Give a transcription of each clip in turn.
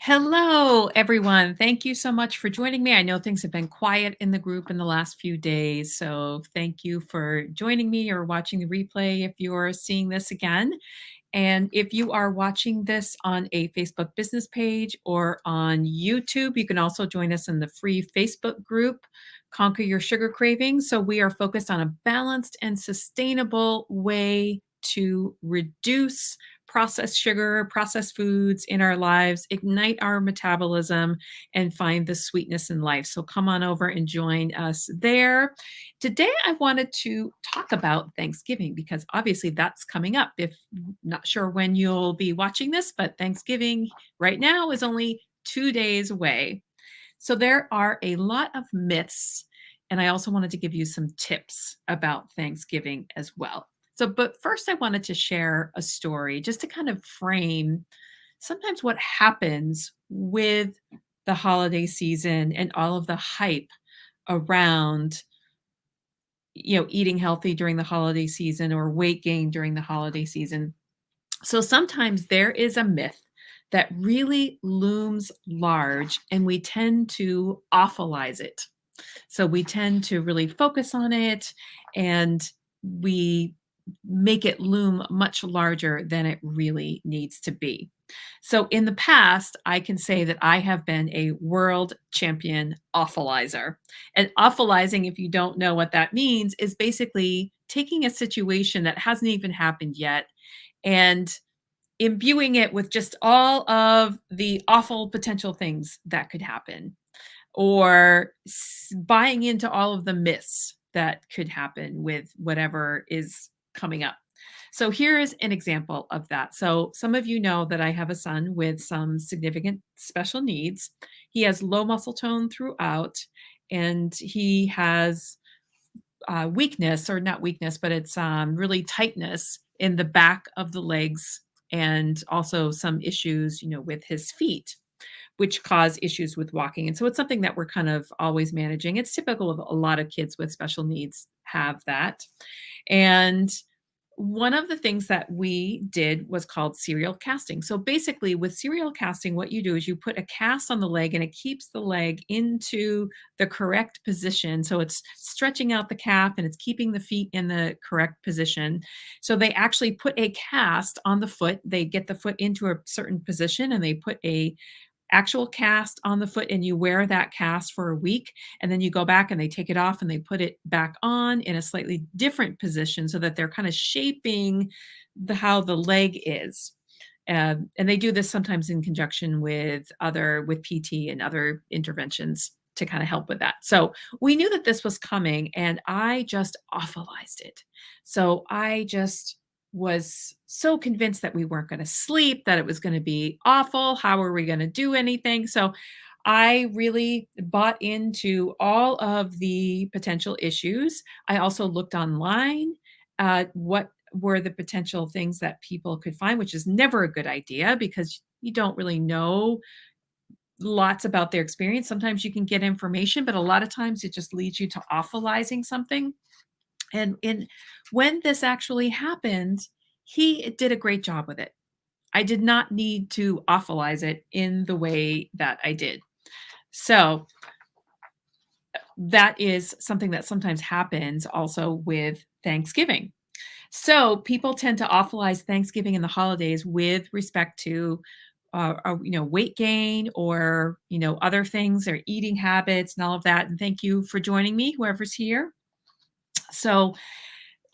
Hello, everyone. Thank you so much for joining me. I know things have been quiet in the group in the last few days, so thank you for joining me or watching the replay if you're seeing this again. And if you are watching this on a Facebook business page or on YouTube, you can also join us in the free Facebook group, Conquer Your Sugar Cravings. So we are focused on a balanced and sustainable way to reduce processed sugar, processed foods in our lives, ignite our metabolism, and find the sweetness in life. So come on over and join us there. Today, I wanted to talk about Thanksgiving because obviously that's coming up. If not sure when you'll be watching this, but Thanksgiving right now is only 2 days away. So there are a lot of myths, and I also wanted to give you some tips about Thanksgiving as well. So, but first, I wanted to share a story just to kind of frame sometimes what happens with the holiday season and all of the hype around eating healthy during the holiday season or weight gain during the holiday season. So sometimes there is a myth that really looms large and we tend to awfulize it. So we tend to really focus on it and we make it loom much larger than it really needs to be. So in the past, I can say that I have been a world champion awfulizer. And awfulizing, if you don't know what that means, is basically taking a situation that hasn't even happened yet and imbuing it with just all of the awful potential things that could happen or buying into all of the myths that could happen with whatever is coming up. So here is an example of that. So some of you know that I have a son with some significant special needs. He has low muscle tone throughout, and he has weakness, or not weakness, but it's really tightness in the back of the legs, and also some issues, with his feet, which cause issues with walking. And so it's something that we're kind of always managing. It's typical of a lot of kids with special needs have that. And one of the things that we did was called serial casting. So basically, with serial casting, what you do is you put a cast on the leg and it keeps the leg into the correct position. So it's stretching out the calf and it's keeping the feet in the correct position. So they actually put a cast on the foot. They get the foot into a certain position and they put a actual cast on the foot and you wear that cast for a week and then you go back and they take it off and they put it back on in a slightly different position so that they're kind of shaping how the leg is. And they do this sometimes in conjunction with PT and other interventions to kind of help with that. So we knew that this was coming and I just awfulized it. So I just was so convinced that we weren't going to sleep, that it was going to be awful. How are we going to do anything? So I really bought into all of the potential issues. I also looked online at what were the potential things that people could find, which is never a good idea because you don't really know lots about their experience. Sometimes you can get information, but a lot of times it just leads you to awfulizing something. And when this actually happened, he did a great job with it. I did not need to awfulize it in the way that I did. So that is something that sometimes happens also with Thanksgiving. So people tend to awfulize Thanksgiving and the holidays with respect to weight gain or other things or eating habits and all of that. And thank you for joining me, whoever's here. So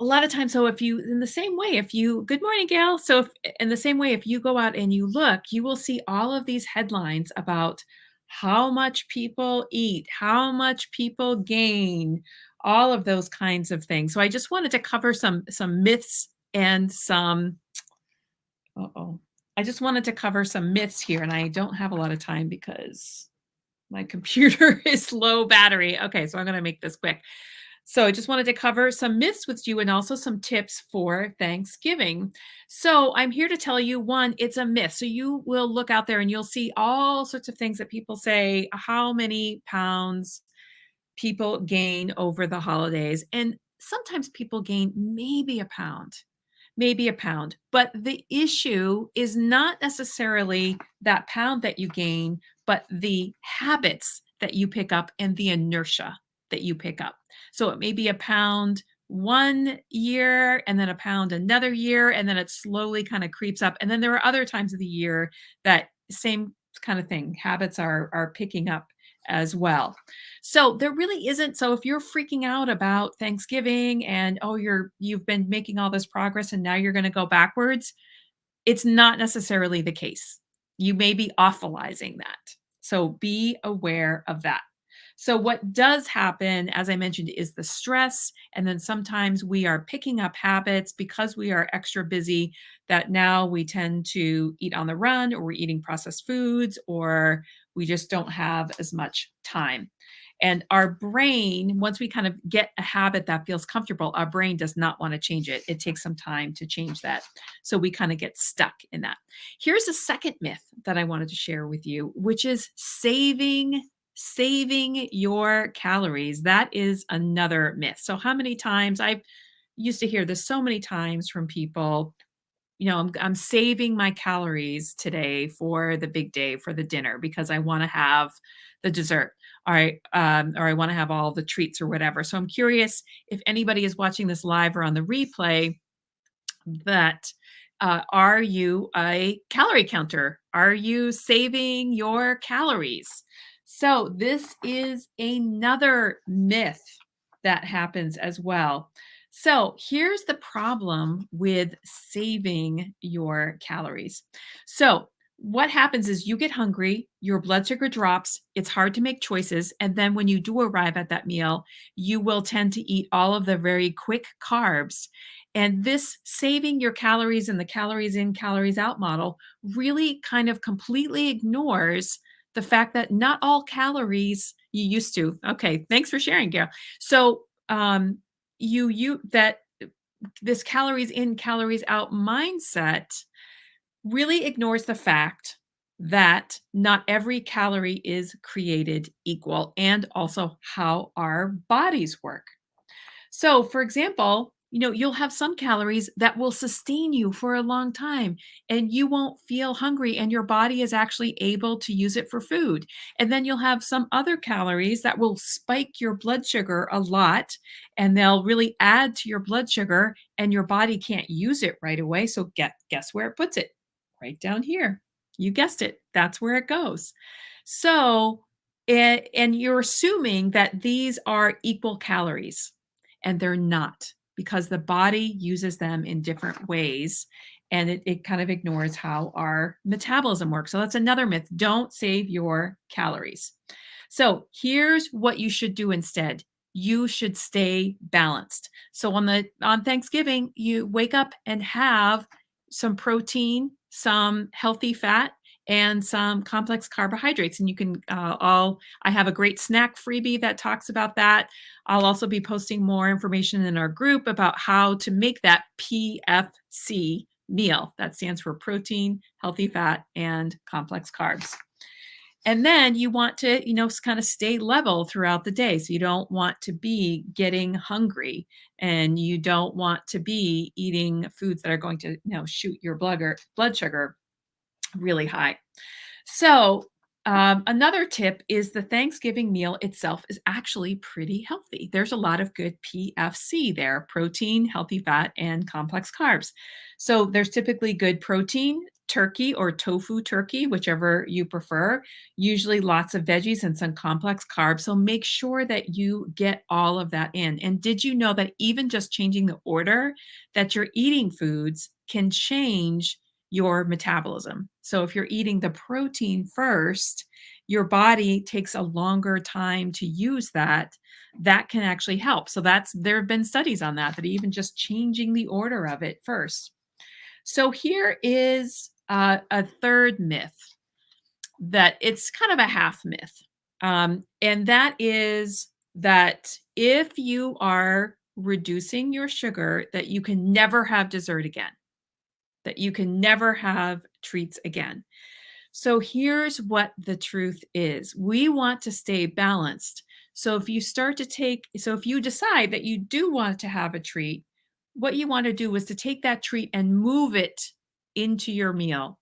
a lot of times, so if you in the same way, if you good morning, Gail. So if in the same way, if you go out and you look, you will see all of these headlines about how much people eat, how much people gain, all of those kinds of things. So I just wanted to cover some myths and some uh-oh. I just wanted to cover some myths here, and I don't have a lot of time because my computer is low battery. Okay, so I'm gonna make this quick. So I just wanted to cover some myths with you and also some tips for Thanksgiving. So I'm here to tell you one, it's a myth. So you will look out there and you'll see all sorts of things that people say, how many pounds people gain over the holidays. And sometimes people gain maybe a pound. maybe a pound. But the issue is not necessarily that pound that you gain, but the habits that you pick up and the inertia that you pick up. So it may be a pound one year and then a pound another year, and then it slowly kind of creeps up. And then there are other times of the year that same kind of thing, habits are picking up as well. So there really isn't, so if you're freaking out about Thanksgiving and oh you've been making all this progress and now you're going to go backwards, it's not necessarily the case. You may be awfulizing that. So be aware of that. So what does happen, as I mentioned, is the stress. And then sometimes we are picking up habits because we are extra busy that now we tend to eat on the run, or we're eating processed foods, or we just don't have as much time. And our brain, once we kind of get a habit that feels comfortable, our brain does not want to change it. It takes some time to change that. So we kind of get stuck in that. Here's a second myth that I wanted to share with you, which is saving your calories. That is another myth. So how many times I've used to hear this so many times from people, I'm saving my calories today for the big day, for the dinner, because I want to have the dessert. All right, or I want to have all the treats or whatever. So I'm curious if anybody is watching this live or on the replay, that are you a calorie counter? Are you saving your calories? So this is another myth that happens as well. So here's the problem with saving your calories. So what happens is you get hungry, your blood sugar drops, it's hard to make choices. And then when you do arrive at that meal, you will tend to eat all of the very quick carbs. And this saving your calories and the calories in, calories out model really kind of completely ignores the fact that not all calories you used to. Okay, thanks for sharing, Gail. So you that this calories in, calories out mindset really ignores the fact that not every calorie is created equal, and also how our bodies work. So, for example, you'll have some calories that will sustain you for a long time and you won't feel hungry, and your body is actually able to use it for food. And then you'll have some other calories that will spike your blood sugar a lot, and they'll really add to your blood sugar, and your body can't use it right away. So guess where it puts it? Right down here. You guessed it. That's where it goes. So, and you're assuming that these are equal calories, and they're not, because the body uses them in different ways, and it kind of ignores how our metabolism works. So that's another myth. Don't save your calories. So here's what you should do instead. You should stay balanced. So on Thanksgiving, you wake up and have some protein, some healthy fat, and some complex carbohydrates. And you can I have a great snack freebie that talks about that. I'll also be posting more information in our group about how to make that PFC meal. That stands for protein, healthy fat, and complex carbs. And then you want to, kind of stay level throughout the day. So you don't want to be getting hungry, and you don't want to be eating foods that are going to, shoot your blood sugar really high. So, another tip is the Thanksgiving meal itself is actually pretty healthy. There's a lot of good PFC there: protein, healthy fat, and complex carbs. So, there's typically good protein, turkey or tofu turkey, whichever you prefer, usually lots of veggies and some complex carbs. So, make sure that you get all of that in. And did you know that even just changing the order that you're eating foods can change your metabolism? So if you're eating the protein first, your body takes a longer time to use that. That can actually help. So there have been studies on that even just changing the order of it first. So here is a third myth, that it's kind of a half myth. And that is that if you are reducing your sugar, that you can never have dessert again, that you can never have treats again. So here's what the truth is. We want to stay balanced. So if you decide that you do want to have a treat, what you want to do is to take that treat and move it into your meal,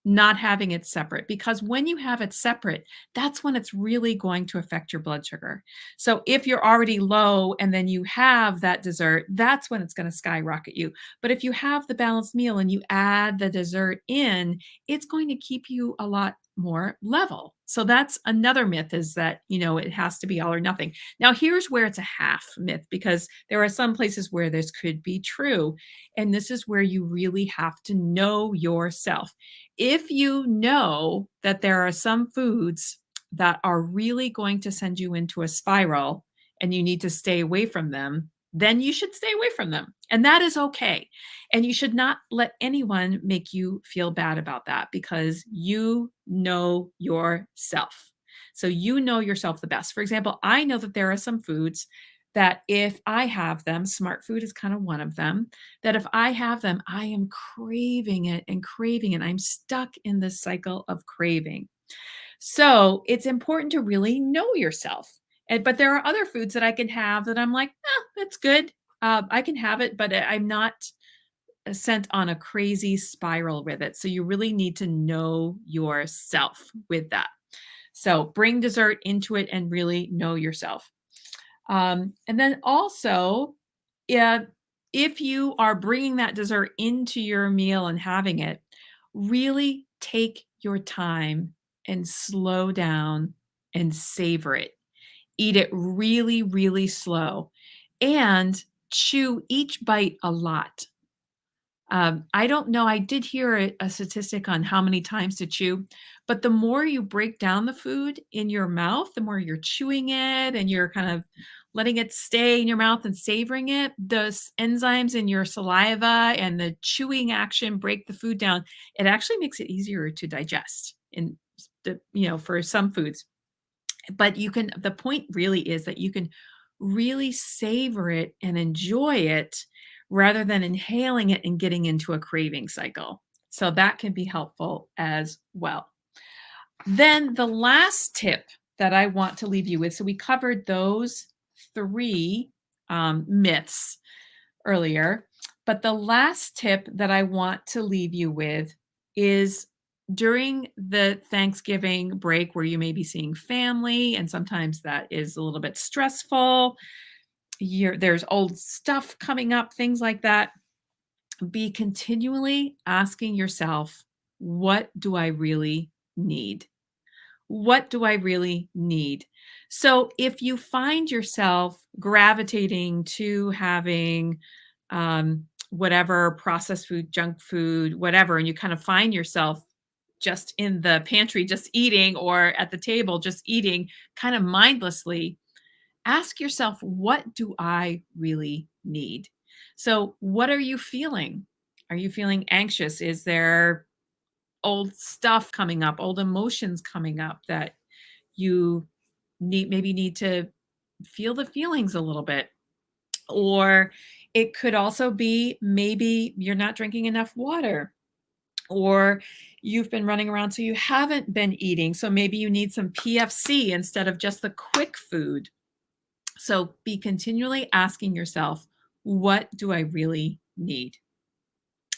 not having it separate, because when you have it separate, that's when it's really going to affect your blood sugar. So if you're already low and then you have that dessert, that's when it's going to skyrocket you. But if you have the balanced meal and you add the dessert in, it's going to keep you a lot more level. So that's another myth, is that, it has to be all or nothing. Now, here's where it's a half myth, because there are some places where this could be true. And this is where you really have to know yourself. If you know that there are some foods that are really going to send you into a spiral and you need to stay away from them, then you should stay away from them. And that is okay. And you should not let anyone make you feel bad about that, because you know yourself. So you know yourself the best. For example, I know that there are some foods that if I have them, smart food is kind of one of them, that if I have them, I am craving it and craving it. I'm stuck in this cycle of craving. So it's important to really know yourself. But there are other foods that I can have that I'm like, that's good. I can have it, but I'm not sent on a crazy spiral with it. So you really need to know yourself with that. So bring dessert into it and really know yourself. And then also, yeah, if you are bringing that dessert into your meal and having it, really take your time and slow down and savor it. Eat it really, really slow and chew each bite a lot. I don't know, I did hear a statistic on how many times to chew, but the more you break down the food in your mouth, the more you're chewing it and you're kind of letting it stay in your mouth and savoring it, those enzymes in your saliva and the chewing action break the food down. It actually makes it easier to digest in for some foods. But the point really is that you can really savor it and enjoy it rather than inhaling it and getting into a craving cycle. So that can be helpful as well. Then the last tip that I want to leave you with, so we covered those three myths earlier, but the last tip that I want to leave you with is during the Thanksgiving break where you may be seeing family, and sometimes that is a little bit stressful. There's old stuff coming up, things like that. Be continually asking yourself, what do I really need? What do I really need? So if you find yourself gravitating to having whatever processed food, junk food, whatever, and you kind of find yourself just in the pantry, just eating, or at the table, just eating kind of mindlessly, ask yourself, what do I really need? So, what are you feeling? Are you feeling anxious? Is there old stuff coming up, old emotions coming up that you need to feel the feelings a little bit? Or it could also be maybe you're not drinking enough water, or you've been running around so you haven't been eating. So maybe you need some PFC instead of just the quick food. So be continually asking yourself, what do I really need?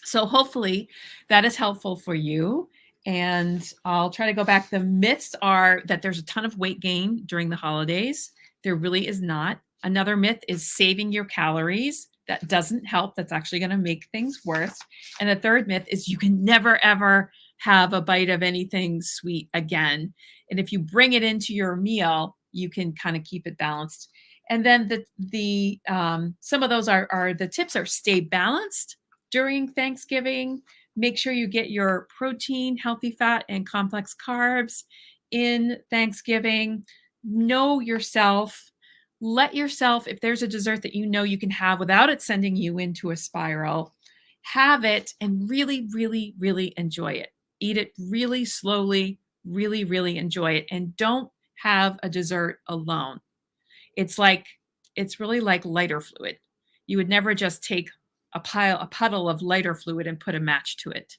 So hopefully that is helpful for you. And I'll try to go back. The myths are that there's a ton of weight gain during the holidays. There really is not. Another myth is saving your calories. That doesn't help. That's actually going to make things worse. And the third myth is you can never, ever have a bite of anything sweet again. And if you bring it into your meal, you can kind of keep it balanced. And then the some of those are the tips are stay balanced during Thanksgiving. Make sure you get your protein, healthy fat, and complex carbs in Thanksgiving. Know yourself. Let yourself, if there's a dessert that you know you can have without it sending you into a spiral, have it and really, really, really enjoy it. Eat it really slowly, really, really enjoy it. And don't have a dessert alone. It's like it's really like lighter fluid. You would never just take a puddle of lighter fluid and put a match to it.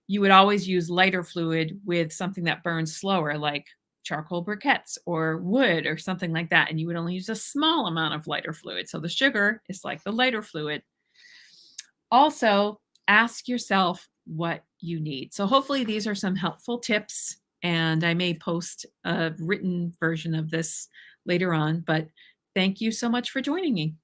You would always use lighter fluid with something that burns slower, like charcoal briquettes or wood or something like that. And you would only use a small amount of lighter fluid. So the sugar is like the lighter fluid. Also, ask yourself what you need. So hopefully these are some helpful tips, and I may post a written version of this later on, but thank you so much for joining me.